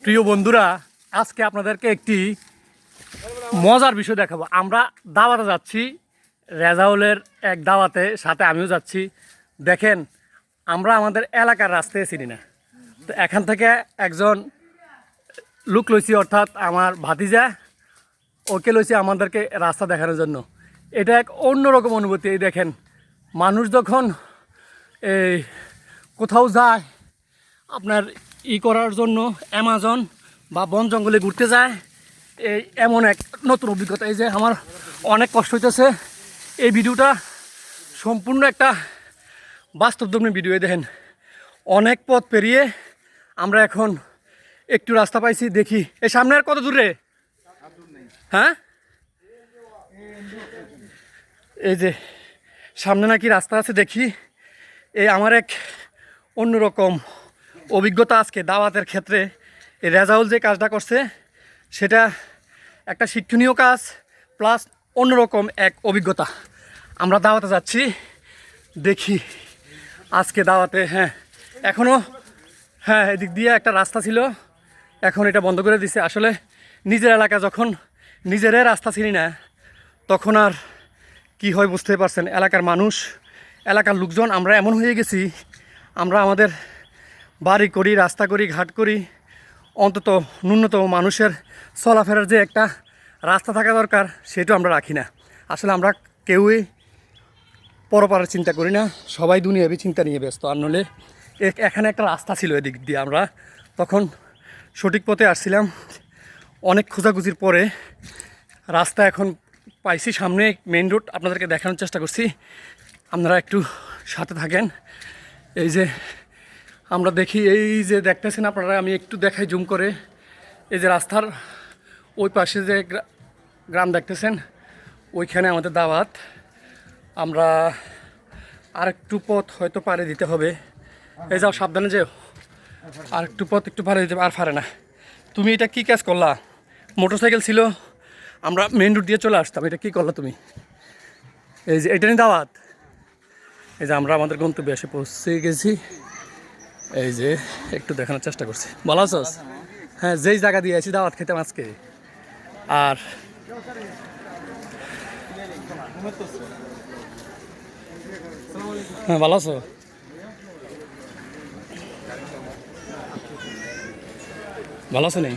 প্রিয় বন্ধুরা, আজকে আপনাদেরকে একটি মজার বিষয় দেখাবো। আমরা দাওয়াতে যাচ্ছি, রেজাউলের এক দাওয়াতে, সাথে আমিও যাচ্ছি। দেখেন, আমরা আমাদের এলাকার রাস্তায় চিনি না, তো এখান থেকে একজন লোক লইছি, অর্থাৎ আমার ভাতিজা, ওকে লইছি আমাদেরকে রাস্তা দেখানোর জন্য। এটা এক অন্যরকম অনুভূতি। এই দেখেন, মানুষ যখন এই কোথাও যায় আপনার করার জন্য, অ্যামাজন বা বন জঙ্গলে ঘুরতে যায়, এই এমন এক নতুন অভিজ্ঞতা। এই যে আমার অনেক কষ্ট হইতেছে। এই ভিডিওটা সম্পূর্ণ একটা বাস্তবধর্মী ভিডিও। দেখেন, অনেক পথ পেরিয়ে আমরা এখন একটু রাস্তা পাইছি। দেখি এই সামনে আর কত দূরে? হ্যাঁ, এই যে সামনে নাকি রাস্তা আছে। দেখি, এই আমার এক অন্যরকম অভিজ্ঞতা আজকে দাওয়াতের ক্ষেত্রে। এই রেজাউল যে কাজটা করছে সেটা একটা শিক্ষণীয় কাজ, প্লাস অন্যরকম এক অভিজ্ঞতা। আমরা দাওয়াতে যাচ্ছি, দেখি আজকে দাওয়াতে। হ্যাঁ, এখনও এদিক দিয়ে একটা রাস্তা ছিল, এখন এটা বন্ধ করে দিছে। আসলে নিজের এলাকা যখন নিজেরাই রাস্তা চিনি না, তখন আর কি হয় বুঝতে পারছেন। এলাকার মানুষ, এলাকার লোকজন আমরা এমন হয়ে গেছি, আমরা আমাদের বাড়ি করি, রাস্তা করি, ঘাট করি, অন্তত ন্যূনতম মানুষের চলাফেরার যে একটা রাস্তা থাকা দরকার সেটাও আমরা রাখি না। আসলে আমরা কেউই পরপারের চিন্তা করি না, সবাই দুনিয়াবি চিন্তা নিয়ে ব্যস্ত। আর নলে এখানে একটা রাস্তা ছিল, এদিক দিয়ে আমরা তখন সঠিক পথে আসছিলাম। অনেক খোঁজাখুঁজির পরে রাস্তা এখন পাইছি, সামনে মেইন রোড। আপনাদেরকে দেখানোর চেষ্টা করছি, আপনারা একটু সাথে থাকেন। এই যে আমরা দেখি, এই যে দেখতেছেন আপনারা, আমি একটু দেখাই জুম করে। এই যে রাস্তার ওই পাশে যে গ্রাম দেখতেছেন, ওইখানে আমাদের দাওয়াত। আমরা আরেকটু পথ হয়তো পাড়ে দিতে হবে। এই যাও, সাবধানে যেও, আরেকটু পথ একটু পাড়ে দিতে। আর পারে না। তুমি এটা কি কাজ করলা? মোটরসাইকেল ছিল, আমরা মেন রোড দিয়ে চলে আসতাম। এটা কি করলা তুমি? এই যে এটা নিয়ে দাওয়াত। এই যে আমরা আমাদের গন্তব্যে এসে পৌঁছে গেছি। এই যে একটু দেখানোর চেষ্টা করছি। ভালো আছোস? হ্যাঁ, যেই জায়গা দিয়ে আছি দাওয়াত খেতাম আজকে। আর হ্যাঁ, ভালো আছো? ভালো আছো নেই?